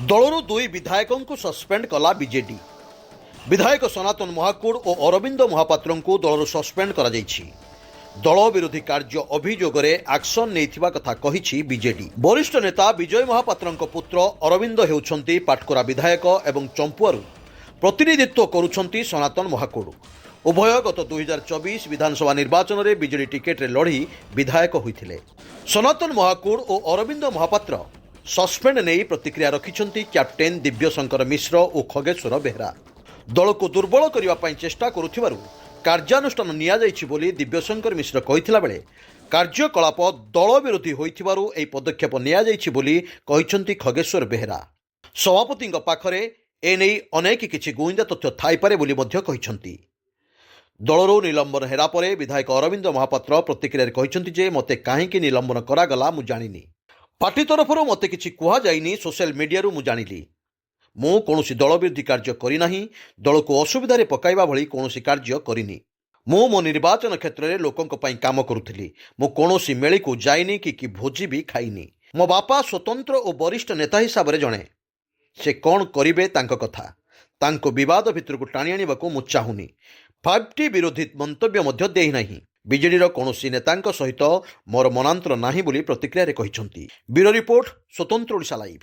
दलर दुई विधायकों को सस्पेंड कला बीजेडी। विधायक सनातन महाकुड़ और अरविंद महापात्र को दलर सस्पेंड करा जायछि। दल विरोधी कार्य अभियोग एक्शन नेइथिबा कथा कहिछि बीजेडी। वरिष्ठ नेता विजय महापात्र पुत्र अरविंद हेउछन्ति पाटकुरा विधायक एवं चंपुआरु प्रतिनिधित्व करुछन्ति सनातन महाकुड़। उभय गत 2024 विधानसभा निर्वाचन में बीजेडी टिकेट लड़ी विधायक होइथिले। सनातन महाकुड़ और अरविंद महापात्र सस्पेंड नहीं प्रतिक्रिया रखिछन्ति कैप्टेन दिव्यशंकर मिश्र और खगेश्वर बेहरा। दल को दुर्बल करने चेष्टा करुथिबारु कार्यानुष्ठान निया जाइछि बोली दिव्यशंकर मिश्र कहिथिला बेले कार्यकलाप दल विरोधी होइथिबारु एही पदक्षेप निया जाइछि बोली कहिछन्ति खगेश्वर बेहरा। सभापतिଙ୍କ पाखरे एनै अनेक किछि गुइंदा तथ्य थाइपारे बोली मध्य कहिछन्ति। दलरू निलंबन हेरा परे विधायक अरविंद महापात्र प्रतिक्रिया कहिछन्ति जे मते काहेकि निलंबन करागला मु जानिनी। पार्टी तरफ मते किछि कुहा जाइनी। सोशल मीडिया मु जानिली। मु कौनसी दल विरोधी कार्य करिना। दल को असुविधा पकाइबा भली कौनसी कार्य करिनी। मु मो निर्वाचन क्षेत्र में लोकों पई काम करुथिली। मु कौनसी मेली को जाइनी कि भोजी भी खाइनी। मो बापा स्वतंत्र और वरिष्ठ नेता हिसाब से जणे। से कौन करिवे तांको कथा। तांको विवाद भितर को टाणी आनिबाकू मु चाहुनी। 5T विरोधी मंतव्य मध्य देई नाही। बीजेडीर कौनसी नेतांक सहित मोर मनांतर नाही बोली प्रतिक्रिया कहिछन्ति। ब्यूरो रिपोर्ट, स्वतंत्र ओडिशा लाइव।